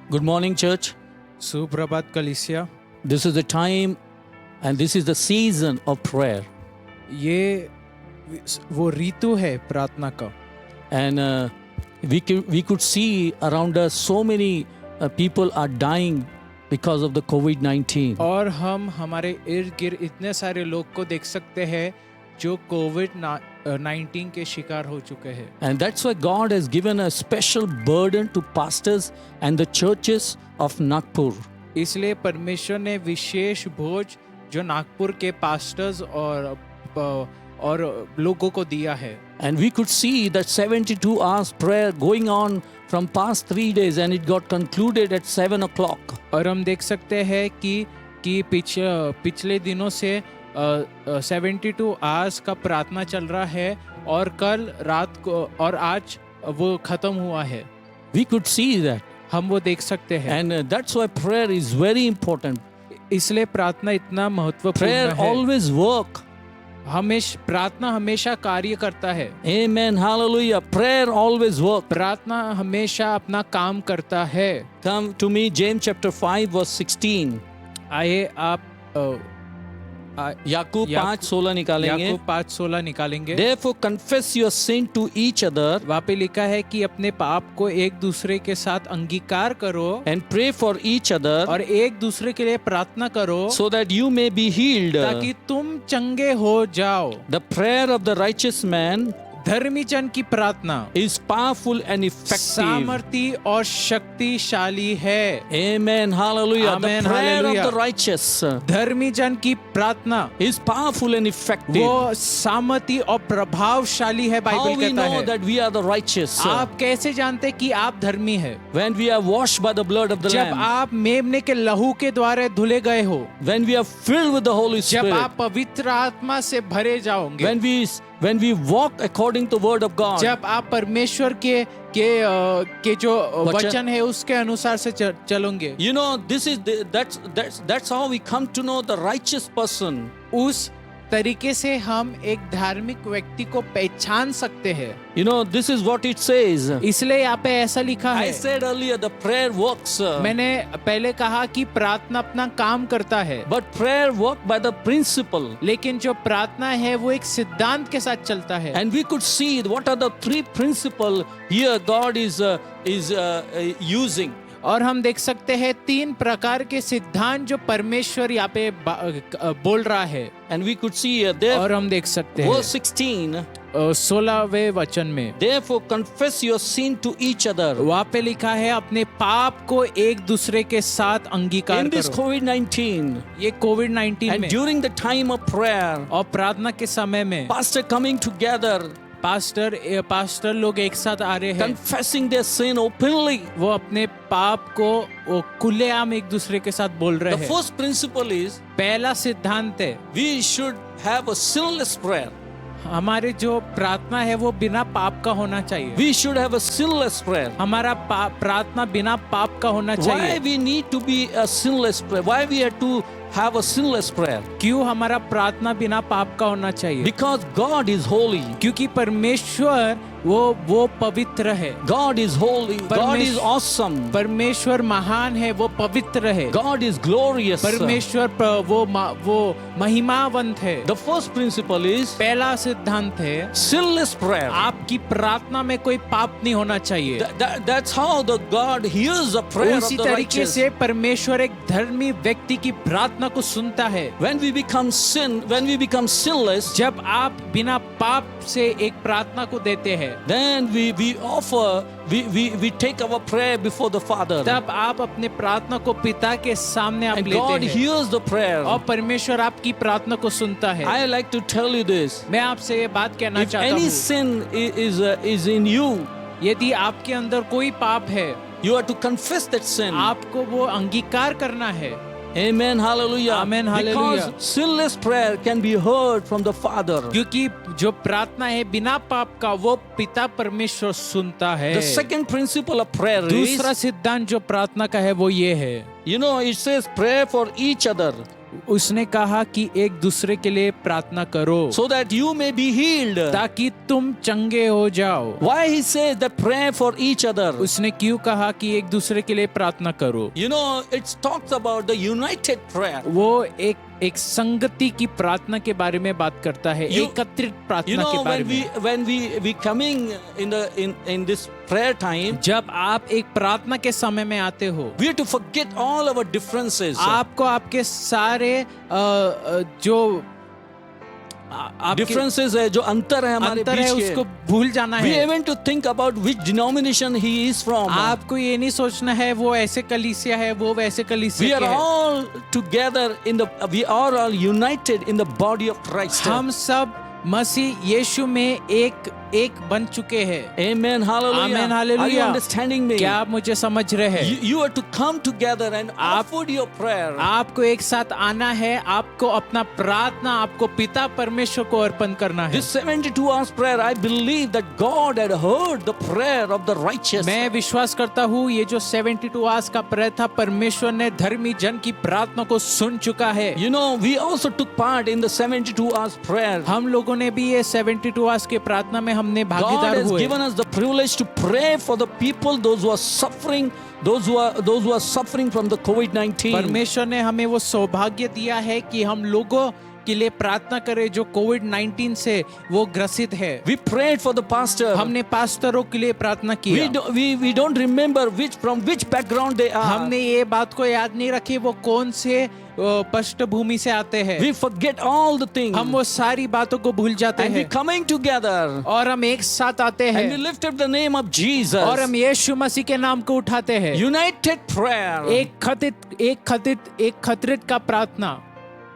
Good morning, church. सुप्रभात कलीसिया। This is the time and this is the season of prayer. ये वो ऋतु है प्रार्थना का। And we could see around us so many people are dying because of the COVID-19. और हम हमारे इर्द गिर्द इतने सारे लोग को देख सकते हैं जो कोविड-19 के शिकार हो चुके हैं। And that's why God has given a special burden to pastors and the churches of Nagpur. इसलिए परमेश्वर ने विशेष बोझ जो नागपुर के पास्टर्स और लोगों को दिया है। And we could see that 72 hours prayer going on from past 3 days and it got concluded at 7 o'clock. और हम देख सकते हैं कि पिछले दिनों से 72 आवर्स का प्रार्थना चल रहा है और कल रात को और आज वो खत्म हुआ है। We could see that. हम वो देख सकते हैं। And that's why prayer is very important. इसलिए प्रार्थना इतना महत्वपूर्ण Prayer है। always work. प्रार्थना हमेशा कार्य करता है। Amen. Hallelujah. Prayer always work. प्रार्थना हमेशा अपना काम करता है। Come to me, James chapter 5 verse 16. आइए आप याकूब 5:16 निकालेंगे. याकूब 5:16 निकालेंगे। Therefore confess your sin to each other वहाँ पे लिखा है कि अपने पाप को एक दूसरे के साथ अंगीकार करो and pray for each other और एक दूसरे के लिए प्रार्थना करो so that you may be healed. ताकि तुम चंगे हो जाओ। The prayer of the righteous man धर्मी जन की प्रार्थना is powerful and effective. सामर्थी और शक्तिशाली है। Amen. Hallelujah. Amen. The prayer Hallelujah. of the righteous धर्मी जन की प्रार्थना is powerful and effective. वो सामर्थी और प्रभावशाली है। How बाइबल we कहता know है। that we are the righteous? आप कैसे जानते कि आप धर्मी है? When we are washed by the blood of the जब Lamb. आप मेमने के लहू के द्वारा धुले गए हो, When we are filled with the Holy जब Spirit. आप पवित्र आत्मा से भरे जाओगे, When we walk according to the word of God. जब आप परमेश्वर के जो वचन है उसके अनुसार से चलोगे, You know, that's how we come to know the righteous person. उस तरीके से हम एक धार्मिक व्यक्ति को पहचान सकते हैं। You know, this is what it says. इसलिए यहाँ पे ऐसा लिखा I है। said earlier, the prayer works. मैंने पहले कहा कि प्रार्थना अपना काम करता है, But prayer work by the principle. लेकिन जो प्रार्थना है वो एक सिद्धांत के साथ चलता है। And we could see what are the three principles here God is using. और हम देख सकते हैं 3 प्रकार के सिद्धांत जो परमेश्वर यहाँ पे बोल रहा है। And we could see there. और हम देख सकते हैं Verse 16. 16वें वचन में, Therefore confess your sin to each other. वहाँ पे लिखा है अपने पाप को एक दूसरे के साथ अंगीकार In this करो। COVID-19 ये कोविड-19 and में during the time of prayer, और प्रार्थना के समय में pastor coming together, पास्टर लोग एक साथ आ रहे हैं, confessing their sin openly. वो अपने पाप को वो खुलेआम एक दूसरे के साथ बोल रहे The हैं। first principle is पहला सिद्धांत है we should have a sinless prayer. हमारे जो प्रार्थना है वो बिना पाप का होना चाहिए। We should have a sinless prayer. हमारा प्रार्थना बिना पाप का होना Why चाहिए। we need to be a sinless prayer? Why we have to have a sinless prayer? क्यों हमारा प्रार्थना बिना पाप का होना चाहिए? Because God is holy. क्योंकि परमेश्वर वो पवित्र है। God is holy. God is awesome. परमेश्वर महान है, वो पवित्र है। God is glorious. परमेश्वर वो महिमावंत है। The first principle is पहला सिद्धांत है sinless prayer. आपकी प्रार्थना में कोई पाप नहीं होना चाहिए। That's how the God hears the prayer of उसी the तरीके righteous. से परमेश्वर एक धर्मी व्यक्ति की प्रार्थना को सुनता है। When we become sinless, जब आप बिना पाप से एक प्रार्थना को देते हैं, then we take our prayer before the Father. तब आप अपने प्रार्थना को पिता के सामने आप And God लेते हैं hears the prayer. और परमेश्वर आपकी प्रार्थना को सुनता है। I like to tell you this. मैं आपसे ये बात कहना If चाहता any हूँ, sin is in you, यदि आपके अंदर कोई पाप है, you have to confess that sin. आपको वो अंगीकार करना है। Amen. Hallelujah. Amen. Hallelujah. Because sinless prayer can be heard from the Father. क्योंकि जो प्रार्थना है बिना पाप का वो पिता परमेश्वर सुनता है। The second principle of prayer is, दूसरा सिद्धांत जो प्रार्थना का है वो ये है, you know, it says pray for each other. उसने कहा कि एक दूसरे के लिए प्रार्थना करो so that you may be healed. ताकि तुम चंगे हो जाओ। Why he says that pray for each other? उसने क्यों कहा कि एक दूसरे के लिए प्रार्थना करो? You know, it talks about the united prayer. वो एक संगति की प्रार्थना के बारे में बात करता है, एकत्रित You प्रार्थना know, के बारे में। when we coming in this prayer time, जब आप एक प्रार्थना के समय में आते हो, we have to forget all our differences. आपको आपके सारे जो आपके Differences है, जो अंतर है हमारे अंतर है बीच उसको के. भूल जाना We है। even to think about which denomination he is from. आपको ये नहीं सोचना है वो ऐसे कलीसिया है, वो वैसे We कलीसिया are के है। all together we are all united in the body of Christ. हम सब मसीह यीशु में एक बन चुके हैं। Amen. Hallelujah. Amen, Are you hallelujah. understanding me? क्या आप मुझे समझ रहे हैं? You are to come together and offer your prayer. आपको एक साथ आना है, आपको अपना प्रार्थना आपको पिता परमेश्वर को अर्पण करना है। This 72 hours prayer, I believe that God had heard the prayer of the righteous. मैं विश्वास करता हूँ ये जो 72 आवर्स का प्रेयर था, परमेश्वर ने धर्मी जन की प्रार्थना को सुन चुका है। You know, we also took part in the 72 hours prayer. हम लोगों ने भी ये 72 आवर्स के प्रार्थना में हमने God भागीदार has हुए। given us the privilege to pray for the people, those who are suffering, those who are suffering from the COVID-19. परमेश्वर ने हमें वो सौभाग्य दिया है कि हम लोगों के लिए प्रार्थना करें जो कोविड-19 से वो ग्रसित है। We prayed for the pastor. हमने पास्टरों के लिए प्रार्थना किया। We don't remember from which background they are. हमने ये बात को याद नहीं रखी वो कौन से पृष्ठभूमि से आते हैं। We forget all the things. हम वो सारी बातों को भूल जाते And we हैं coming together. और हम एक साथ आते And we हैं lift up the name of Jesus. और हम यीशु मसीह के नाम को उठाते हैं। United prayer. एक खतरित का प्रार्थना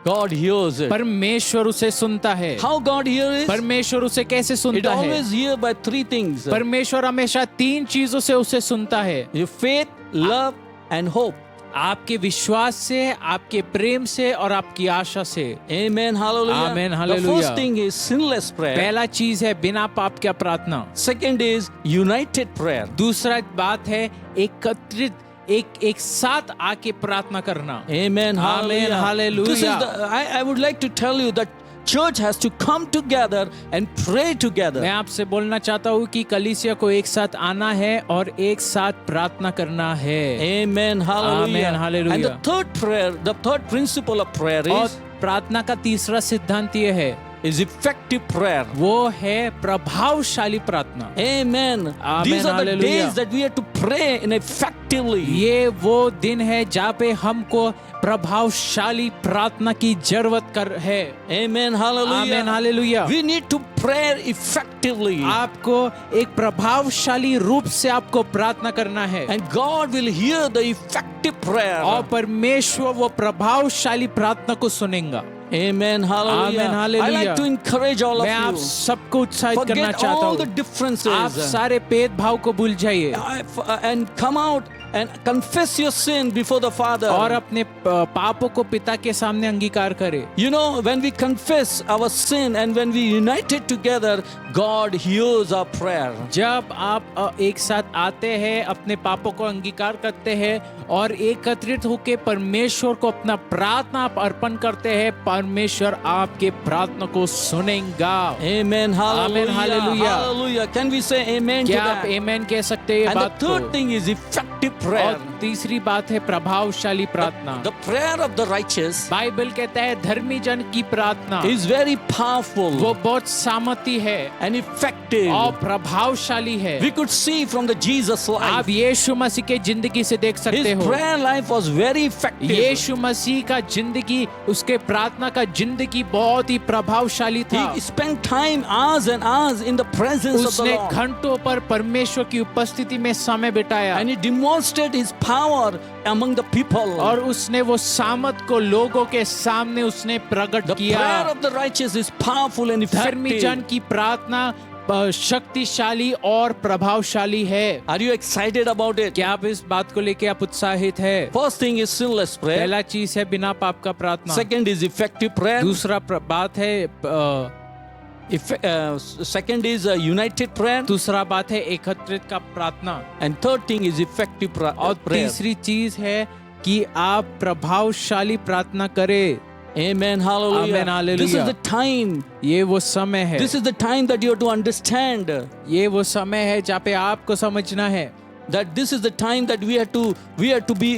God hears it. परमेश्वर उसे सुनता है। How God hears it? परमेश्वर उसे कैसे It सुनता है? always hear by three things. परमेश्वर हमेशा 3 चीजों से उसे सुनता है। Your faith, love, and hope. आपके विश्वास से, आपके प्रेम से और आपकी आशा से। Amen. Hallelujah. Amen, The hallelujah. first thing is sinless prayer. पहला चीज है बिना पाप का प्रार्थना। Second is united prayer. दूसरा बात है एक साथ आके प्रार्थना करना। Amen. Hallelujah. hallelujah. This is I would like to tell you that church has to come together and pray together. मैं आपसे बोलना चाहता हूँ कि कलीसिया को एक साथ आना है और एक साथ प्रार्थना करना है। Amen. Hallelujah. Amen, hallelujah. And the third prayer, the third principle of prayer और is प्रार्थना का तीसरा सिद्धांत ये है, effective prayer. वो है प्रभावशाली प्रार्थना। Amen. Amen, These are the hallelujah. days that we have to pray in effectively. ये वो दिन है जहाँ पे हमको प्रभावशाली प्रार्थना की जरूरत है। Amen. Hallelujah. Amen, hallelujah. We need to pray effectively. आपको एक प्रभावशाली रूप से आपको प्रार्थना करना है And God will hear the effective prayer. और परमेश्वर वो प्रभावशाली प्रार्थना को सुनेगा। Amen. Hallelujah. Amen, hallelujah. I like to encourage all of मैं आप you. सबको उत्साहित करना Forget चाहता all the हूँ। differences. आप सारे भेदभाव को भूल जाइए And come out and confess your sin before the Father. और अपने पापों को पिता के सामने अंगीकार करें। You know, when we confess our sin and when we united together, God hears our prayer. जब आप एक साथ आते हैं, अपने पापों को अंगीकार करते हैं और एकत्रित होकर परमेश्वर को अपना प्रार्थना आप अर्पण करते हैं, परमेश्वर आपके प्रार्थना को सुनेगा। Amen. Hallelujah. Amen, hallelujah. Hallelujah. Can we say amen to क्या आप that? आमेन कह सकते हैं ये And the बात third को? thing is effective prayer. और तीसरी बात है प्रभावशाली प्रार्थना। The prayer of the righteous Bible कहता है धर्मी जन की प्रार्थना is very powerful वो बहुत सामर्थी है and effective. और प्रभावशाली है। We could see from the Jesus life. आप यीशु मसीह के जिंदगी से देख सकते His हो prayer life was very effective. यीशु मसीह का जिंदगी, उसके प्रार्थना का जिंदगी बहुत ही प्रभावशाली था। He spent time, hours and hours in the presence of the उसने Lord. घंटों पर परमेश्वर की उपस्थिति में समय बिताया And he demonstrated his power among the people. और उसने वो सामर्थ को लोगों के सामने उसने प्रकट The किया। prayer of the righteous is powerful and धर्मी effective. जन की प्रार्थना शक्तिशाली और प्रभावशाली है। Are you excited about it? क्या आप इस बात को लेके आप उत्साहित है? First thing is sinless prayer. पहला चीज है बिना पाप का प्रार्थना। Second is effective prayer. दूसरा बात है Second is united prayer. दूसरा बात है एकत्रित का प्रार्थना। And third thing is effective और prayer. तीसरी चीज है कि आप प्रभावशाली प्रार्थना करें। Amen. Hallelujah. Amen, hallelujah. This is the time. ये वो समय है, This is the time that you have to understand ये वो समय है जहाँ पे आपको समझना है that this is the time that we have to be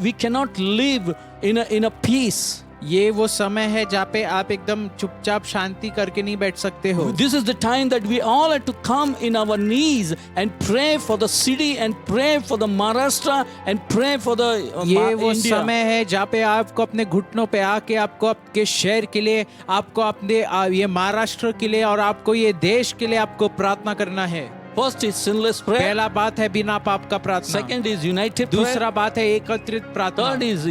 we cannot live in a peace. ये वो समय है जहाँ पे आप एकदम चुपचाप शांति करके नहीं बैठ सकते हो। This is the time that we all have to come in our knees and pray for the city and pray for the Maharashtra and pray for the ये वो India. समय है जहाँ पे आपको अपने घुटनों पे आके आपको आपके शहर के लिए, आपको अपने ये महाराष्ट्र के लिए और आपको ये देश के लिए आपको प्रार्थना करना है। First is sinless prayer. पहला बात है बिना पाप का प्रार्थना। Second is united prayer. दूसरा बात है एकत्रित प्रार्थना। Third is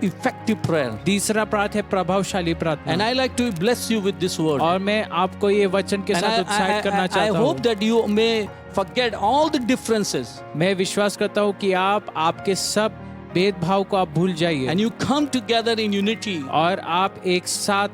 effective prayer. तीसरा बात है प्रभावशाली प्रार्थना। And I like to bless you with this word. और मैं आपको ये वचन के And साथ उत्साहित करना I चाहता hope हूँ। that you may forget all the differences मैं विश्वास करता हूँ कि आप आपके सब भेदभाव को आप भूल जाइए and you come together in unity. और आप एक साथ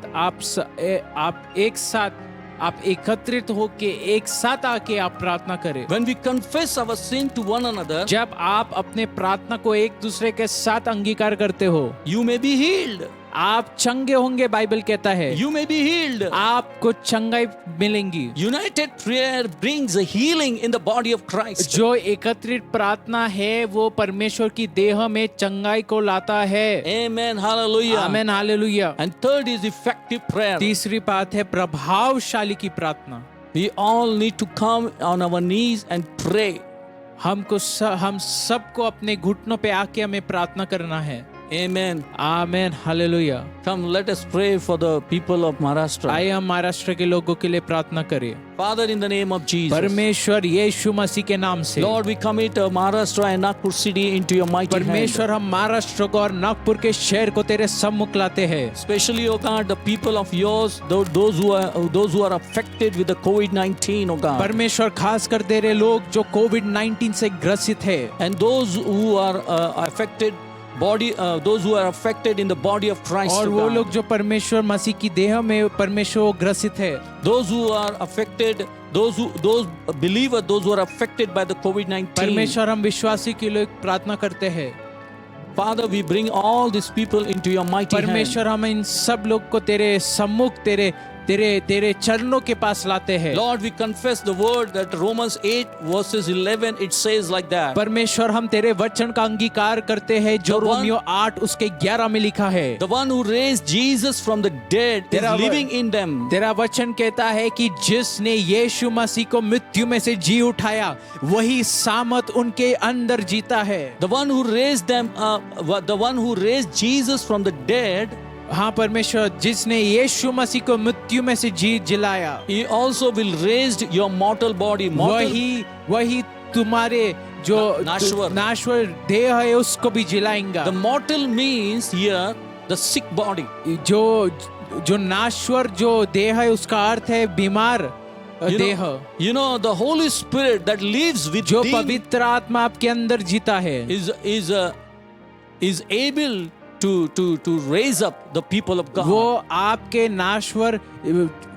आप एकत्रित होके एक साथ आके आप प्रार्थना करें। When we confess our sin to one another, जब आप अपने प्रार्थना को एक दूसरे के साथ अंगीकार करते हो, you may be healed. आप चंगे होंगे, बाइबल कहता है। You may be healed. आपको चंगाई मिलेंगी। United prayer brings a healing in the body of Christ. जो एकत्रित प्रार्थना है वो परमेश्वर की देह में चंगाई को लाता है। Amen. Hallelujah. Amen, hallelujah. And third is effective prayer. तीसरी बात है प्रभावशाली की प्रार्थना। We all need to come on our knees and pray. हम सबको अपने घुटनों पे आके हमें प्रार्थना करना है। Amen. Amen, hallelujah. Come, let us pray for the people of Maharashtra. आइए हम महाराष्ट्र के लोगों के लिए प्रार्थना करें। Father, in the name of Jesus. परमेश्वर यीशु मसीह के नाम से। Lord, we commit Maharashtra and Nagpur city into your mighty hand. परमेश्वर हम महाराष्ट्र को और नागपुर के शहर को तेरे सम्मुख लाते हैं। Especially, oh God, the people of yours, those who are affected with the COVID-19, oh God. परमेश्वर खास कर तेरे लोग जो कोविड-19 से ग्रसित है। And those who are those who are affected in the body of Christ. और oh वो God. लोग जो परमेश्वर मसीह की देह में परमेश्वर ग्रसित है। Those who are affected, those believers, those who are affected by the COVID-19. परमेश्वर हम विश्वासी के लिए प्रार्थना करते हैं। Father, we bring all these people into your mighty hand. परमेश्वर हम इन सब लोग को तेरे सम्मुख तेरे चरणों के पास लाते हैं। Lord, we confess the word that Romans 8 verses 11 it says like that. परमेश्वर हम तेरे वचन का अंगीकार करते हैं जो The one- रोमियो 8 उसके 11 में लिखा है। The one who raised Jesus from the dead is तेरा living in them. तेरा वचन कहता है कि जिसने यीशु मसीह को मृत्यु में से जी उठाया वही सामत उनके अंदर जीता है। The one who raised Jesus from the dead, हाँ परमेश्वर जिसने यीशु मसीह को मृत्यु में से जी जिलाया he also will raise your mortal body. वही तुम्हारे जो नाश्वर देह है उसको भी जिलाएंगा। The mortal means here the sick body. जो नाश्वर जो देह है उसका अर्थ है बीमार देह। You know the Holy Spirit that lives within जो पवित्र आत्मा आपके अंदर जीता है is able to raise up the people of God. वो आपके नाश्वर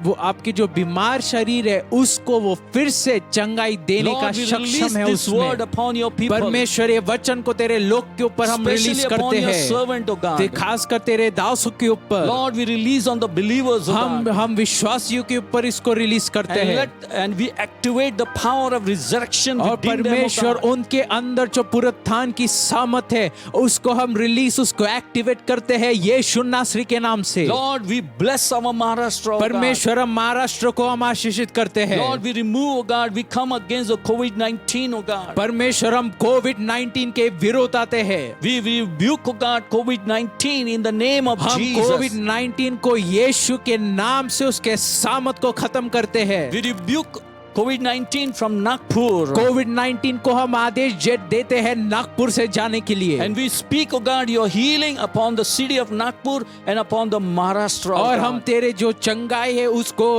वो आपके जो बीमार शरीर है उसको वो फिर से चंगाई देने का Lord, we release सक्षम है this word उसमें। upon your people. परमेश्वर ये वचन को तेरे लोग के ऊपर हम रिलीज Especially upon करते your हैं। servant, O God. खासकर तेरे दासों के ऊपर Lord, we release on the believers, O God. हम विश्वासियों के ऊपर इसको रिलीज करते हैं And we activate the power of resurrection और within them, O परमेश्वर God. उनके अंदर जो पुनरुत्थान की सामर्थ है उसको हम रिलीज उसको एक्टिवेट करते हैं यीशु नासरी के नाम से। Lord, we bless our Maharashtra, O God. परमेश्वर हम महाराष्ट्र को हम आशीषित करते हैं। Lord, we remove, O God, we come against the COVID-19, O God. परमेश्वर हम कोविड-19 के विरोध आते हैं। We rebuke, O God, COVID-19 in the name of हम Jesus. कोविड-19 को यीशु के नाम से उसके सामर्थ को खत्म करते हैं। We rebuke COVID-19 from Nagpur. कोविड-19 को हम आदेश देते हैं नागपुर से जाने के लिए। And we speak, O God, your healing upon the city of Nagpur and upon the Maharashtra. O और God. हम तेरे जो चंगाई है उसको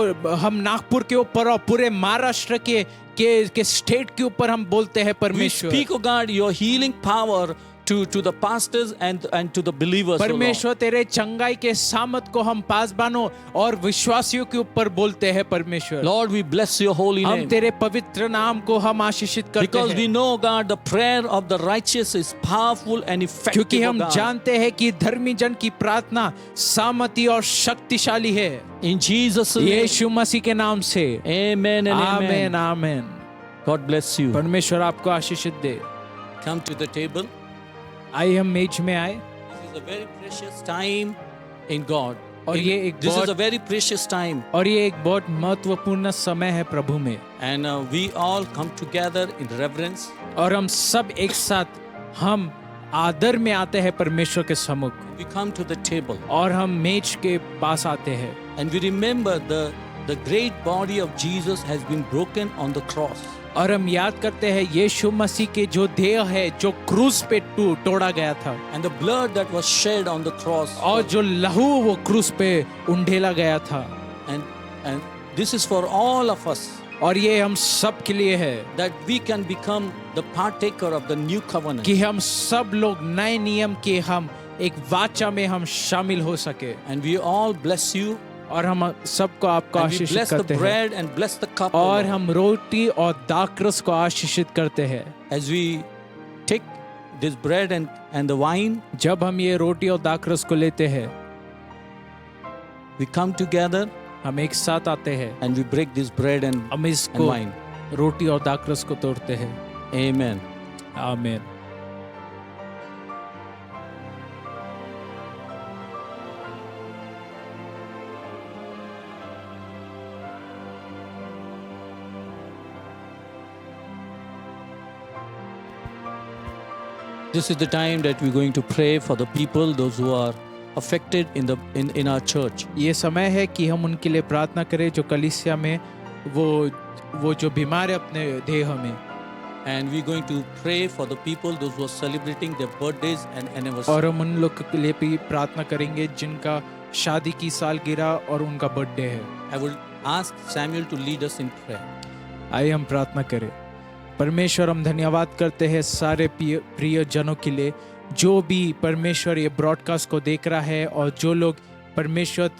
हम नागपुर के ऊपर और पूरे महाराष्ट्र के स्टेट के ऊपर हम बोलते हैं We परमेश्वर। speak, O God, your healing power to the pastors and to the believers, O Lord. परमेश्वर तेरे चंगाई के सामत को हम पासबानों और विश्वासियों के ऊपर बोलते हैं परमेश्वर। Lord, we bless your holy हम name. तेरे पवित्र नाम को हम आशीषित करते Because we हैं, know, God, the prayer of the righteous is powerful and effective, क्योंकि O हम God. जानते हैं कि धर्मी जन की प्रार्थना सामती और शक्तिशाली है। In Jesus' name. यीशु मसीह के नाम से Amen and amen amen. Amen. God bless you. परमेश्वर आपको आशीषित दे। Come to the table. आइए हम मेज में आए। This is a very precious time in God. और ये एक This is बहुत a very precious time. और ये एक बहुत महत्वपूर्ण समय है प्रभु में, And we all come together in reverence. और हम सब एक साथ हम आदर में आते हैं परमेश्वर के सम्मुख, We come to the table. और हम मेज के पास आते हैं And we remember the great body of Jesus has been broken on the cross. और हम याद करते हैं यीशु मसीह के जो देह है जो क्रूस पे तोड़ा गया था, And the blood that was shed on the cross. और जो लहू वो क्रूस पे उंडेला गया था। And this is for all of us, और ये हम सब के लिए है that we can become the partaker of the new covenant. कि हम सब लोग नए नियम के हम एक वाचा में हम शामिल हो सके। And we all bless you. और हम सबको आपको And we आशीषित bless the करते हैं, bread and bless the cup, O और Lord. हम रोटी और दाखरस को आशीषित करते हैं। As we take this bread and the wine, जब हम ये रोटी और दाखरस को लेते हैं, we come together हम एक साथ आते हैं, and we break this bread and हम इसको wine. रोटी और दाखरस को तोड़ते हैं। Amen. आमीन। This is the time that we're going to pray for the people, those who are affected in our church. ये समय है कि हम उनके लिए प्रार्थना करें जो कलीसिया में वो जो बीमार है अपने देह में। And we're going to pray for the people, those who are celebrating their birthdays and anniversaries. और हम उन लोग के लिए भी प्रार्थना करेंगे जिनका शादी की सालगिरह और उनका बर्थडे है। I will ask Samuel to lead us in prayer. आइए हम प्रार्थना करें। परमेश्वर, हम धन्यवाद करते हैं सारे प्रिय जनों के लिए जो भी परमेश्वर ये ब्रॉडकास्ट को देख रहा है, और जो लोग परमेश्वर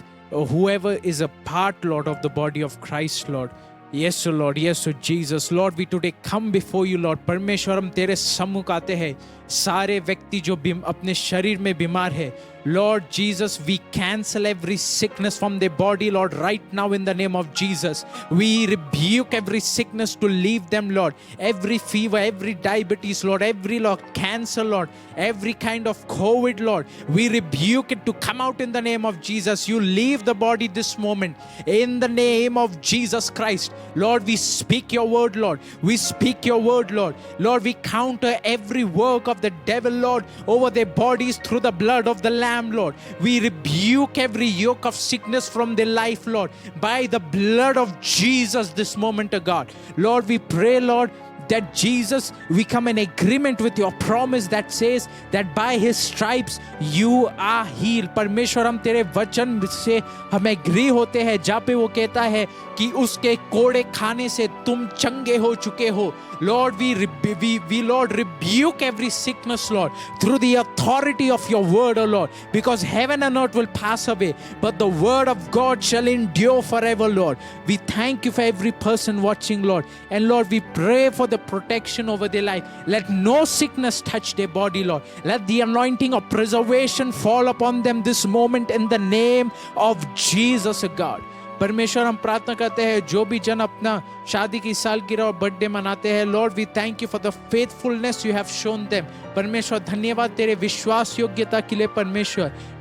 whoever is a part, Lord, of the body of Christ, Lord. Yes, Lord. Yes, Jesus. Lord, we today come before you, Lord. परमेश्वर, हम तेरे सम्मुख आते हैं सारे व्यक्ति जो अपने शरीर में बीमार है। Lord Jesus, we cancel every sickness from their body, Lord, right now in the name of Jesus. We rebuke every sickness to leave them, Lord. Every fever, every diabetes, Lord, every Lord, cancer, Lord, every kind of COVID, Lord, we rebuke it to come out in the name of Jesus. You leave the body this moment in the name of Jesus Christ. Lord, we speak your word, Lord. We speak your word, Lord. Lord, we counter every work of the devil, Lord, over their bodies through the blood of the Lamb, Lord. We rebuke every yoke of sickness from their life, Lord, by the blood of Jesus this moment, O God. Lord, we pray, Lord, that Jesus, we come in agreement with your promise that says that by his stripes you are healed. परमेश्वर, हम तेरे वचन से हम agree होते हैं जहाँ पे वो कहता है कि उसके कोड़े खाने से तुम चंगे हो चुके हो. Lord, we Lord rebuke every sickness, Lord, through the authority of your word, O Lord, because heaven and earth will pass away, but the word of God shall endure forever, Lord. We thank you for every person watching, Lord, and Lord, we pray for the protection over their life. Let no sickness touch their body, Lord. Let the anointing of preservation fall upon them this moment in the name of Jesus, O God. परमेश्वर, हम प्रार्थना करते हैं जो भी जन अपना शादी की सालगिरह और बर्थडे मनाते हैं, Lord, we thank you for the faithfulness you have shown them. परमेश्वर, धन्यवाद तेरे विश्वास योग्यता के लिए.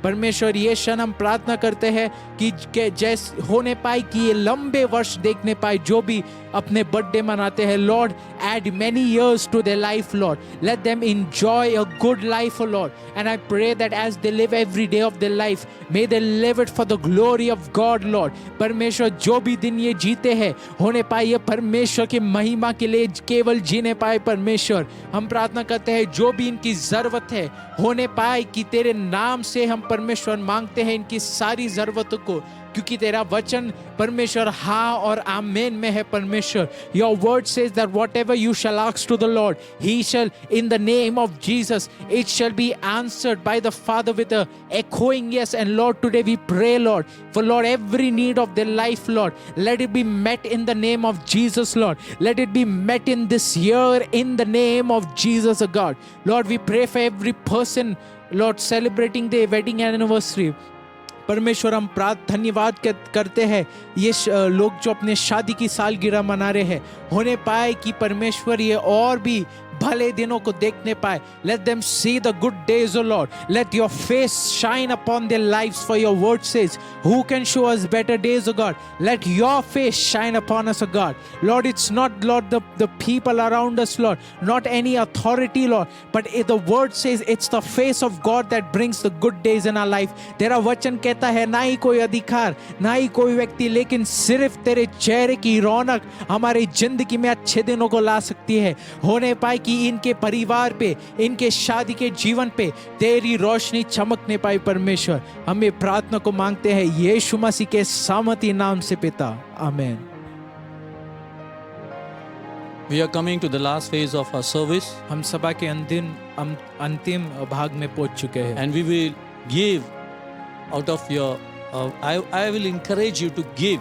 परमेश्वर, ये क्षण हम प्रार्थना करते हैं कि जैसे होने पाए कि ये लंबे वर्ष देखने पाए जो भी अपने बर्थडे मनाते हैं. Lord, add many years to their life, Lord. Let them enjoy a good life, oh Lord. And I pray that as they live every day of their life, may they live it for the glory of God, Lord. परमेश्वर, जो भी दिन ये जीते हैं होने पाए ये परमेश्वर की महिमा के लिए केवल जीने पाए. परमेश्वर, हम प्रार्थना करते हैं जो भी इनकी जरूरत है होने पाए कि तेरे नाम से हम परमेश्वर मांगते हैं इनकी सारी जरूरतों को क्योंकि तेरा वचन परमेश्वर हाँ और आमेन में है परमेश्वर. Your word says that whatever you shall ask to the Lord, He shall, in the name of Jesus, it shall be answered by the Father with a echoing yes. And Lord, today we pray, Lord, for Lord, every need of their life, Lord, let it be met in the name of Jesus, Lord. Let it be met in this year in the name of Jesus, oh God. Lord, we pray for every person, Lord, celebrating their wedding anniversary. परमेश्वर हम धन्यवाद करते हैं ये लोग जो अपने शादी की सालगिरह मना रहे हैं, होने पाए कि परमेश्वर ये और भी भले दिनों को देखने पाए. Let them see the good days, O Lord. Let your face shine upon their lives, for your word says, who can show us better days, O God? Let your face shine upon us, O God. Lord, it's not, Lord, the people around us, Lord, not any authority, Lord, but the word says it's the face of God that brings the good days in our life. तेरा वचन कहता है ना ही कोई अधिकार, ना ही कोई व्यक्ति, लेकिन सिर्फ तेरे चेहरे की रौनक हमारी जिंदगी में अच्छे दिनों को ला सकती है. होने पाए कि इनके परिवार पे, इनके शादी के जीवन पे तेरी रोशनी चमकने पाए परमेश्वर. हम ये प्रार्थना को मांगते हैं यीशु मसीह के सामर्थी नाम से पिता, आमीन. We are coming to the last phase of our service, हम सभा के अंतिम भाग में पहुंच चुके हैं. and we will give out of your I will encourage you to give,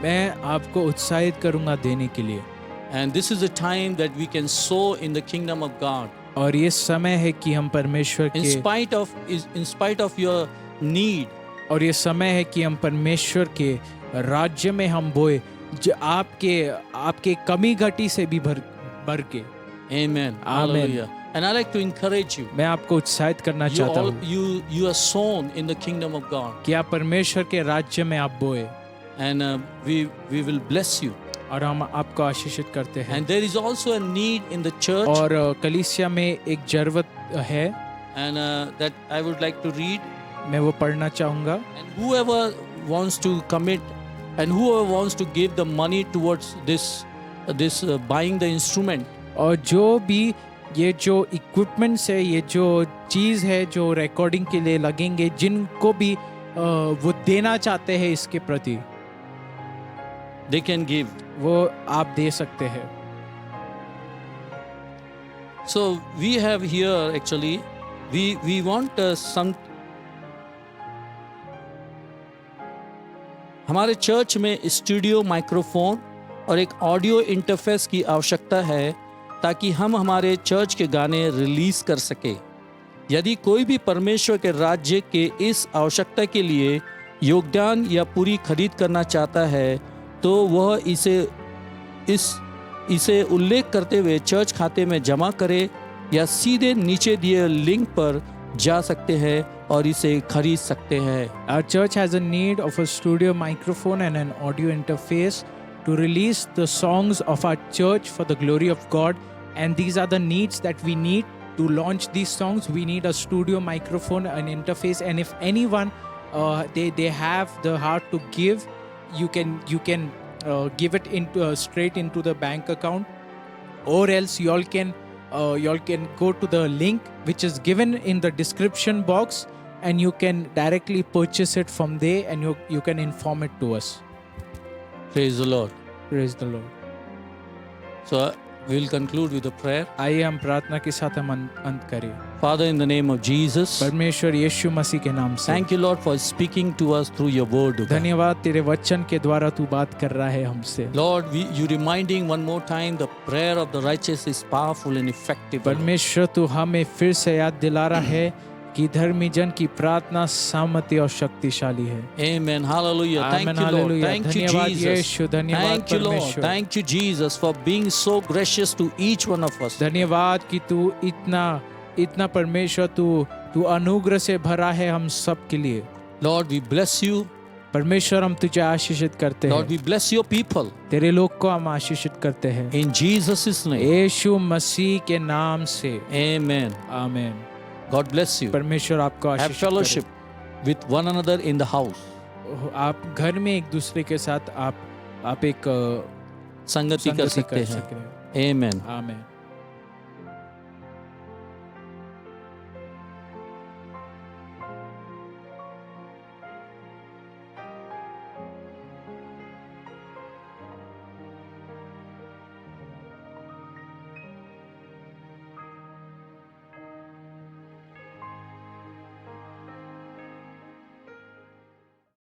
मैं आपको उत्साहित करूंगा देने के लिए. and this is a time that we can sow in the kingdom of God. और ये समय है कि हम परमेश्वर In के spite of your need, और ये समय है कि हम परमेश्वर के राज्य में हम बोए जो आपके कमी घटी से भी भर के. Amen. Hallelujah. And I like to encourage you. मैं आपको उत्साहित करना You चाहता all हूँ you are sown in the kingdom of God, कि आप परमेश्वर के राज्य में आप बोए, and we will bless you. और हम आपको आशीषित करते हैं. And there is also a need in the church, और कलीसिया में एक जरूरत है, and that I would like to read. मैं वो पढ़ना चाहूँगा. And whoever wants to commit, and whoever wants to give the money towards this buying the instrument, और जो भी ये जो इक्विपमेंट्स है, ये जो चीज़ है जो रिकॉर्डिंग के लिए लगेंगे, जिनको भी वो देना चाहते हैं इसके प्रति, they can give. वो आप दे सकते हैं. So we have here actually, we want some. हमारे चर्च में स्टूडियो माइक्रोफोन और एक ऑडियो इंटरफेस की आवश्यकता है ताकि हम हमारे चर्च के गाने रिलीज कर सके. यदि कोई भी परमेश्वर के राज्य के इस आवश्यकता के लिए योगदान या पूरी खरीद करना चाहता है तो वह इसे उल्लेख करते हुए चर्च खाते में जमा करे या सीधे नीचे दिए लिंक पर जा सकते हैं और इसे खरीद सकते हैं. Our church has a need of a studio microphone and an audio interface to release the songs of our church for the glory of God, and these are the needs that we need to launch these songs. We need a studio microphone, an interface, and if anyone they have the heart to give, you can give it into straight into the bank account, or else y'all can go to the link which is given in the description box, and you can directly purchase it from there, and you can inform it to us. Praise the Lord. Praise the Lord. So we will conclude with a prayer. आइए हम प्रार्थना के साथ हम अंत करें. Father, in the name of Jesus, परमेश्वर यीशु मसीह के नाम से thank you, Lord, for speaking to us through your word, O God. धन्यवाद तेरे वचन के द्वारा तू बात कर रहा है हमसे. Lord, you reminding one more time the prayer of the righteous is powerful and effective. Lord. परमेश्वर तू हमें फिर से याद दिला रहा है कि धर्मी जन की प्रार्थना सामर्थ्य और शक्तिशाली है. Amen. Hallelujah. Thank Amen. you, Lord. Hallelujah. Thank you, धन्यवाद Jesus. यीशु, धन्यवाद Thank you, Lord. परमेश्वर. Thank you, Jesus, for being so gracious to each one of us. धन्यवाद कि तू इतना परमेश्वर तू अनुग्रह से भरा है हम सब के लिए. Lord, we bless you. परमेश्वर हम तुझे आशीषित करते Lord, हैं. we bless your people. तेरे लोग को हम आशीषित करते हैं In Jesus' name. यीशु मसीह के नाम से. Amen. आमीन. God bless you. परमेश्वर आपको Have आशीषित fellowship with one another in the house. करे. आप घर में एक दूसरे के साथ आप एक संगति कर संगति सकते कर हैं. सकते हैं. Amen. आमीन.